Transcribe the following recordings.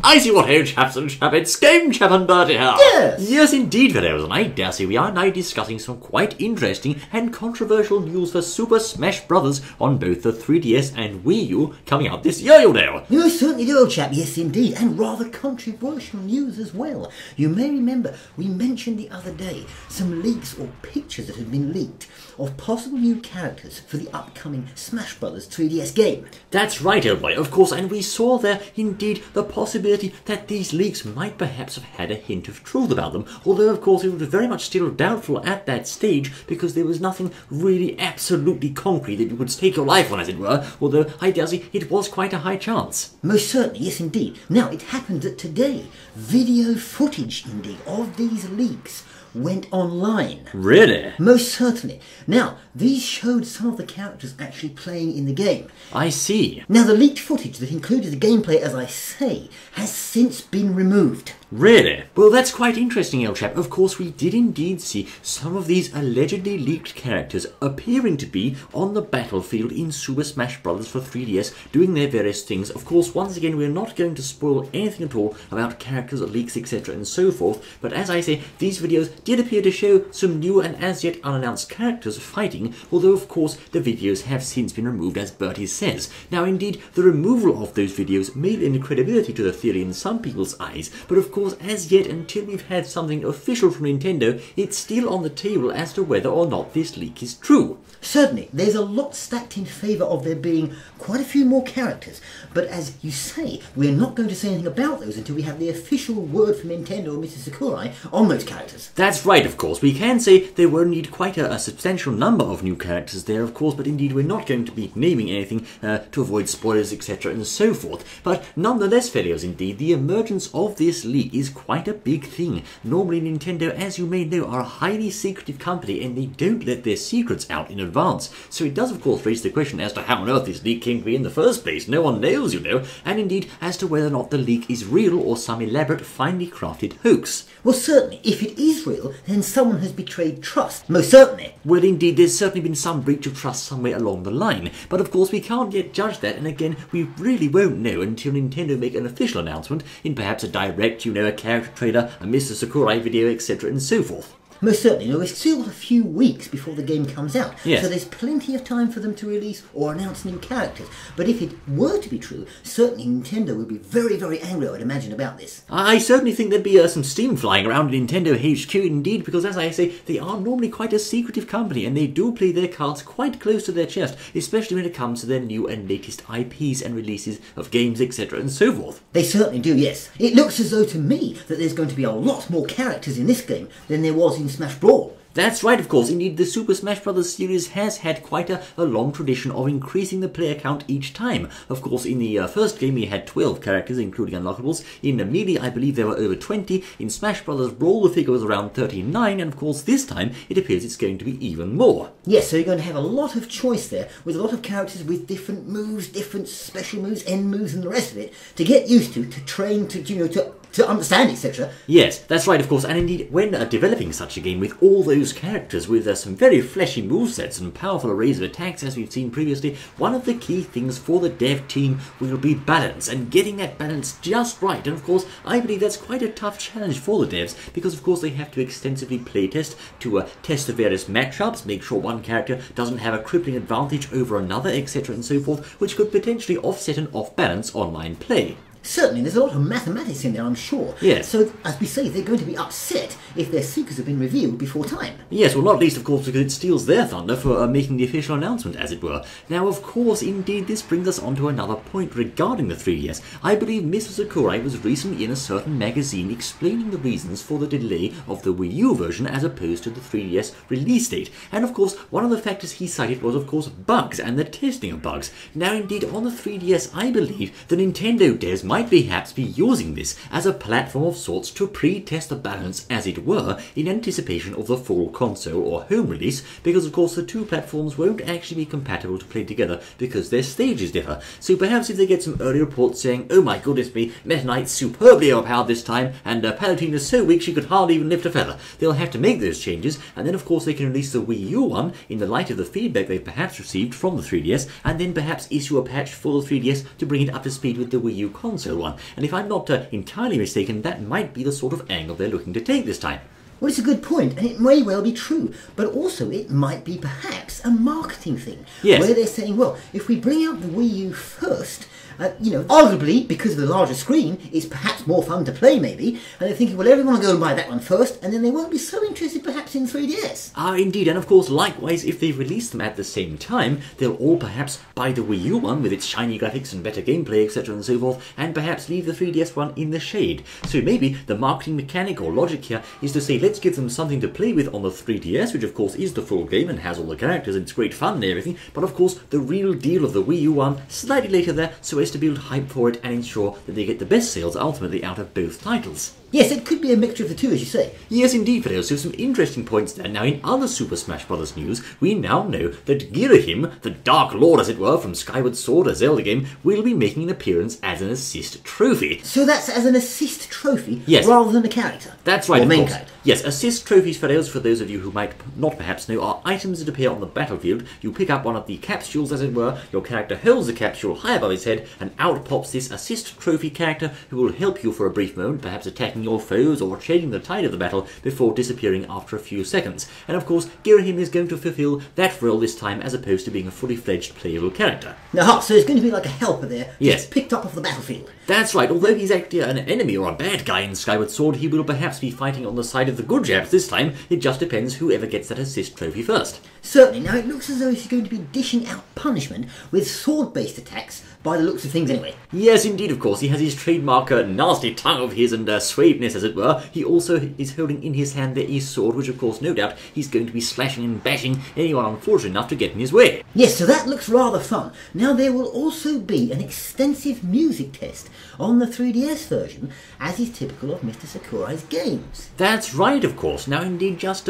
I see what ho, chaps and chappets, Game Chap and Bertie here. Yes. Yes, indeed, fellows, and I dare say we are now discussing some quite interesting and controversial news for Super Smash Bros. On both the 3DS and Wii U coming out this year, you know. You certainly do, old chap, yes indeed, and rather controversial news as well. You may remember we mentioned the other day some leaks or pictures that had been leaked of possible new characters for the upcoming Smash Bros. 3DS game. That's right, old boy, of course, and we saw there indeed the possibility that these leaks might perhaps have had a hint of truth about them, although of course it was very much still doubtful at that stage because there was nothing really absolutely concrete that you could stake your life on, as it were, although I dare say it was quite a high chance. Most certainly, yes indeed. Now, it happened that today, video footage indeed of these leaks went online. Really? Most certainly. Now, these showed some of the characters actually playing in the game. I see. Now, the leaked footage that included the gameplay, as I say, has since been removed. Really? Well, that's quite interesting, old chap. Of course, we did indeed see some of these allegedly leaked characters appearing to be on the battlefield in Super Smash Bros. For 3DS, doing their various things. Of course, once again, we're not going to spoil anything at all about characters, leaks, etc. and so forth, but as I say, these videos did appear to show some new and as yet unannounced characters fighting, although of course the videos have since been removed, as Bertie says. Now, indeed, the removal of those videos may lend credibility to the theory in some people's eyes, but of course, as yet, until we've had something official from Nintendo, it's still on the table as to whether or not this leak is true. Certainly, there's a lot stacked in favour of there being quite a few more characters, but as you say, we're not going to say anything about those until we have the official word from Nintendo and Mrs. Sakurai on those characters. That's right, of course. We can say there were indeed quite a substantial number of new characters there, of course, but indeed we're not going to be naming anything to avoid spoilers, etc. and so forth. But nonetheless, fellows, indeed, the emergence of this leak is quite a big thing. Normally, Nintendo, as you may know, are a highly secretive company and they don't let their secrets out in advance. So it does, of course, raise the question as to how on earth this leak came to be in the first place. No one knows, you know, and indeed as to whether or not the leak is real or some elaborate, finely crafted hoax. Well, certainly, if it is real, then someone has betrayed trust. Most certainly. Well, indeed, there's certainly been some breach of trust somewhere along the line, but of course we can't yet judge that, and again, we really won't know until Nintendo make an official announcement in perhaps a direct, you know, a character trailer, a Mr. Sakurai video, etc. and so forth. Most certainly. You know, we've still got a few weeks before the game comes out, yes. So there's plenty of time for them to release or announce new characters. But if it were to be true, certainly Nintendo would be very, very angry, I would imagine, about this. I certainly think there'd be some steam flying around Nintendo HQ indeed, because as I say, they are normally quite a secretive company and they do play their cards quite close to their chest, especially when it comes to their new and latest IPs and releases of games, etc. and so forth. They certainly do, yes. It looks as though to me that there's going to be a lot more characters in this game than there was in Smash Brawl. That's right, of course. Indeed, the Super Smash Bros. Series has had quite a long tradition of increasing the player count each time. Of course, in the first game we had 12 characters, including unlockables. In Melee, I believe there were over 20. In Smash Bros. Brawl, the figure was around 39, and of course this time it appears it's going to be even more. Yes, so you're going to have a lot of choice there, with a lot of characters with different moves, different special moves, end moves, and the rest of it, to get used to train, to understand, etc. Yes, that's right, of course, and indeed, when developing such a game with all those characters with some very fleshy movesets and powerful arrays of attacks, as we've seen previously, one of the key things for the dev team will be balance, and getting that balance just right. And of course, I believe that's quite a tough challenge for the devs, because of course they have to extensively playtest to test the various matchups, make sure one character doesn't have a crippling advantage over another, etc. and so forth, which could potentially offset an off-balance online play. Certainly, there's a lot of mathematics in there, I'm sure. Yes. So, as we say, they're going to be upset if their secrets have been revealed before time. Yes, well, not least, of course, because it steals their thunder for making the official announcement, as it were. Now, of course, indeed, this brings us on to another point regarding the 3DS. I believe Mr. Sakurai was recently in a certain magazine explaining the reasons for the delay of the Wii U version as opposed to the 3DS release date. And, of course, one of the factors he cited was, of course, bugs and the testing of bugs. Now, indeed, on the 3DS, I believe the Nintendo devs might perhaps be using this as a platform of sorts to pre-test the balance, as it were, in anticipation of the full console or home release, because of course the two platforms won't actually be compatible to play together because their stages differ. So perhaps if they get some early reports saying, oh my goodness me, Meta Knight's superbly overpowered this time, and Palutine is so weak she could hardly even lift a feather, they'll have to make those changes, and then of course they can release the Wii U one in the light of the feedback they've perhaps received from the 3DS, and then perhaps issue a patch for the 3DS to bring it up to speed with the Wii U console. console one. And if I'm not entirely mistaken, that might be the sort of angle they're looking to take this time. Well, it's a good point, and it may well be true, but also it might be perhaps a marketing thing. Yes. Where they're saying, well, if we bring out the Wii U first, arguably, because of the larger screen, it's perhaps more fun to play, maybe, and they're thinking, well, everyone will go and buy that one first, and then they won't be so interested, perhaps, in 3DS. Ah, indeed, and of course, likewise, if they release them at the same time, they'll all perhaps buy the Wii U one with its shiny graphics and better gameplay, etc. and so forth, and perhaps leave the 3DS one in the shade. So maybe the marketing mechanic or logic here is to say, let's give them something to play with on the 3DS, which of course is the full game and has all the characters and it's great fun and everything, but of course, the real deal of the Wii U one slightly later there, so as to build hype for it and ensure that they get the best sales ultimately out of both titles. Yes, it could be a mixture of the two, as you say. Yes, indeed, Fido. So some interesting points there. Now, in other Super Smash Bros. News, we now know that Ghirahim, the Dark Lord, as it were, from Skyward Sword, a Zelda game, will be making an appearance as an assist trophy. So that's as an assist trophy, yes, rather than a character? That's right, or of main course. character. Yes, assist trophies, for those of you who might not perhaps know, are items that appear on the battlefield. You pick up one of the capsules, as it were, your character holds the capsule high above his head, and out pops this assist trophy character who will help you for a brief moment, perhaps attacking your foes or changing the tide of the battle before disappearing after a few seconds. And of course, Ghirahim is going to fulfill that role this time as opposed to being a fully fledged playable character. Now, so it's going to be like a helper there, yes, just picked up off the battlefield. That's right, although he's actually an enemy or a bad guy in Skyward Sword, he will perhaps be fighting on the side of the good Chaps this time. It just depends whoever gets that assist trophy first. Certainly. Now, it looks as though he's going to be dishing out punishment with sword-based attacks, by the looks of things anyway. Yes, indeed, of course. He has his trademark nasty tongue of his and suaveness, as it were. He also is holding in his hand the sword, which, of course, no doubt, he's going to be slashing and bashing anyone unfortunate enough to get in his way. Yes, so that looks rather fun. Now, there will also be an extensive music test on the 3DS version, as is typical of Mr. Sakurai's games. That's right, of course. Now, indeed, just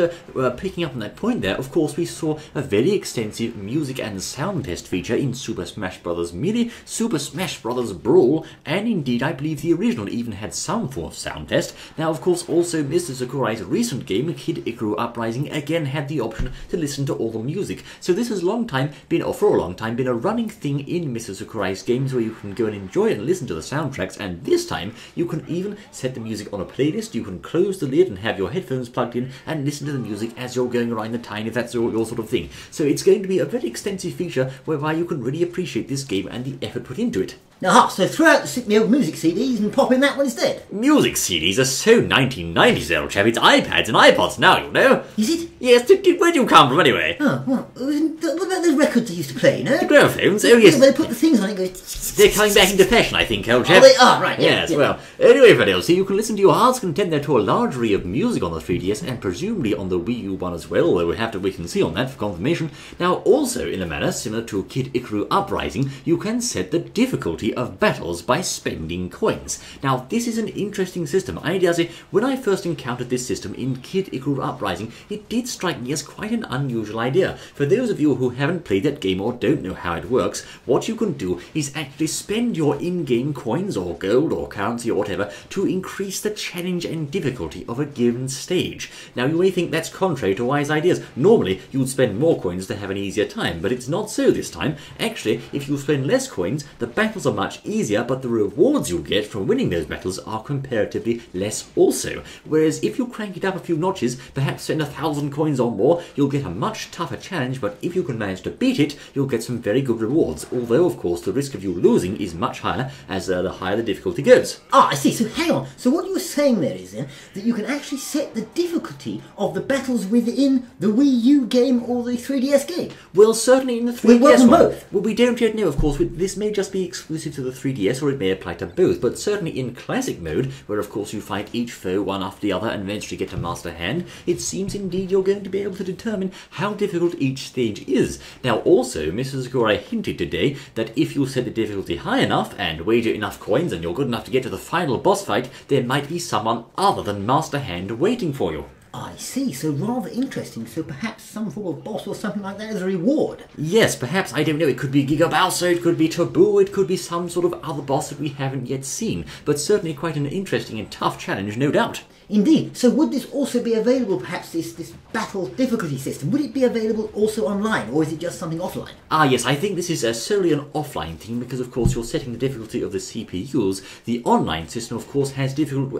picking up on that point there, of course, we saw a very extensive music and sound test feature in Super Smash Bros. Melee, Super Smash Bros. Brawl, and indeed, I believe the original even had some form of sound test. Now, of course, also Mr. Sakurai's recent game, Kid Icarus Uprising, again had the option to listen to all the music. So this has for a long time been a running thing in Mr. Sakurai's games where you can go and enjoy and listen to the soundtracks, and this time you can even set the music on a playlist. You can close the lid and have your headphones plugged in and listen to the music as you're going around the town, if that's your sort of thing. So it's going to be a very extensive feature whereby you can really appreciate this game and the effort put into it. Aha, so throw out the old music CDs and pop in that one instead. Music CDs are so 1990s, old chap. It's iPads and iPods now, you know. Is it? Yes, where do you come from anyway? Oh, well, what about those records they used to play, you know? The gramophones? Oh, yes. They put the things on it and go... They're coming back into fashion, I think, old chap. Oh, they are, right. Yes, well, anyway, Freddy, so you can listen to your heart's content there to a large array of music on the 3DS and presumably on the Wii U one as well, although we'll have to wait and see on that for confirmation. Now, also, in a manner similar to Kid Icarus Uprising, you can set the difficulty of battles by spending coins. Now, this is an interesting system. I dare say, when I first encountered this system in Kid Icarus Uprising, it did strike me as quite an unusual idea. For those of you who haven't played that game or don't know how it works, what you can do is actually spend your in-game coins or gold or currency or whatever to increase the challenge and difficulty of a given stage. Now, you may think that's contrary to wise ideas. Normally, you'd spend more coins to have an easier time, but it's not so this time. Actually, if you spend less coins, the battles are much easier, but the rewards you'll get from winning those battles are comparatively less also. Whereas if you crank it up a few notches, perhaps spend 1,000 coins or more, you'll get a much tougher challenge, but if you can manage to beat it, you'll get some very good rewards. Although, of course, the risk of you losing is much higher as the higher the difficulty goes. Ah, I see. So hang on. So what you were saying there is then that you can actually set the difficulty of the battles within the Wii U game or the 3DS game? Well, certainly in the 3DS We welcome one. both. Well, we don't yet know, of course. This may just be exclusive to the 3DS, or it may apply to both. But certainly in classic mode, where of course you fight each foe one after the other and eventually get to Master Hand, it seems indeed you're going to be able to determine how difficult each stage is. Now, also, Mrs. Sakurai hinted today that if you set the difficulty high enough and wager enough coins and you're good enough to get to the final boss fight, there might be someone other than Master Hand waiting for you. I see, so rather interesting. So perhaps some form of boss or something like that as a reward. Yes, perhaps, I don't know, it could be Giga Bowser, it could be Taboo, it could be some sort of other boss that we haven't yet seen, but certainly quite an interesting and tough challenge, no doubt. Indeed. So would this also be available, perhaps this battle difficulty system, would it be available also online, or is it just something offline? Ah yes, I think this is solely an offline thing because of course you're setting the difficulty of the CPUs. The online system of course has different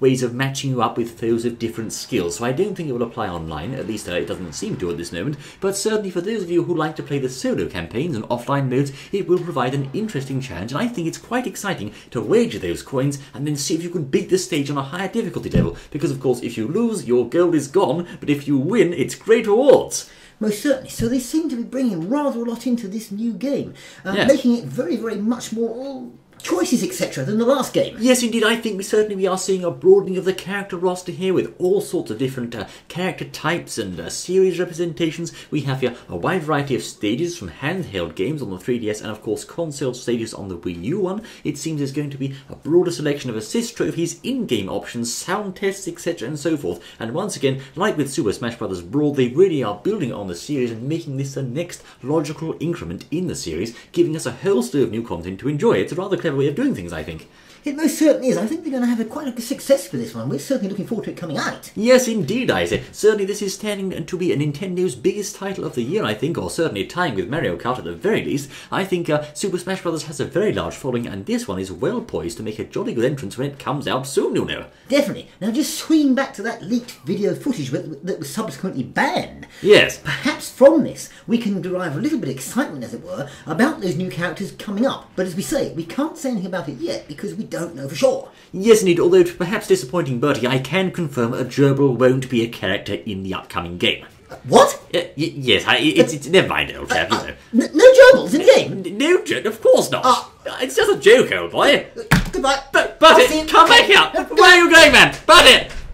ways of matching you up with foes of different skills, so I don't think it will apply online, at least it doesn't seem to at this moment, but certainly for those of you who like to play the solo campaigns and offline modes, it will provide an interesting challenge, and I think it's quite exciting to wager those coins and then see if you can beat the stage on a higher difficulty level, because of course if you lose, your gold is gone, but if you win, it's great rewards. Most certainly. So they seem to be bringing rather a lot into this new game, Yes. making it very, very much more choices, etc., than the last game. Yes, indeed, I think we are seeing a broadening of the character roster here with all sorts of different character types and series representations. We have here a wide variety of stages from handheld games on the 3DS and of course console stages on the Wii U one. It seems there's going to be a broader selection of assist trophies, in-game options, sound tests, etc. and so forth. And once again, like with Super Smash Bros. Brawl, they really are building on the series and making this the next logical increment in the series, giving us a whole slew of new content to enjoy. It's a rather clever way of doing things, I think. It most certainly is. I think they're going to have quite a good success with this one. We're certainly looking forward to it coming out. Yes, indeed, I say. Certainly this is turning to be a Nintendo's biggest title of the year, I think, or certainly tying with Mario Kart at the very least. I think Super Smash Bros. Has a very large following, and this one is well poised to make a jolly good entrance when it comes out soon, you know. Definitely. Now, just swinging back to that leaked video footage that was subsequently banned. Yes. Perhaps from this, we can derive a little bit of excitement, as it were, about those new characters coming up. But as we say, we can't say anything about it yet because we don't know for sure. Yes, indeed, although to perhaps disappointing Bertie, I can confirm a gerbil won't be a character in the upcoming game. What? Yes, it's never mind, old chap, you know. No gerbils in the game? No, of course not. It's just a joke, old boy. Goodbye. Bertie, come back here. Where are you going, man?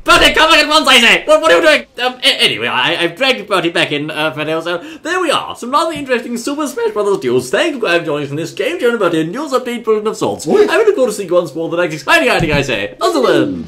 Bertie, come back at once, I say! What are you doing? Anyway, I've dragged Bertie back in for now, so there we are. Some rather interesting Super Smash Bros. Duels. Thank you for joining us in this game, Joan and Bertie. News update full of sorts. I will look forward to seeing you once more the next exciting outing, I say. Until then.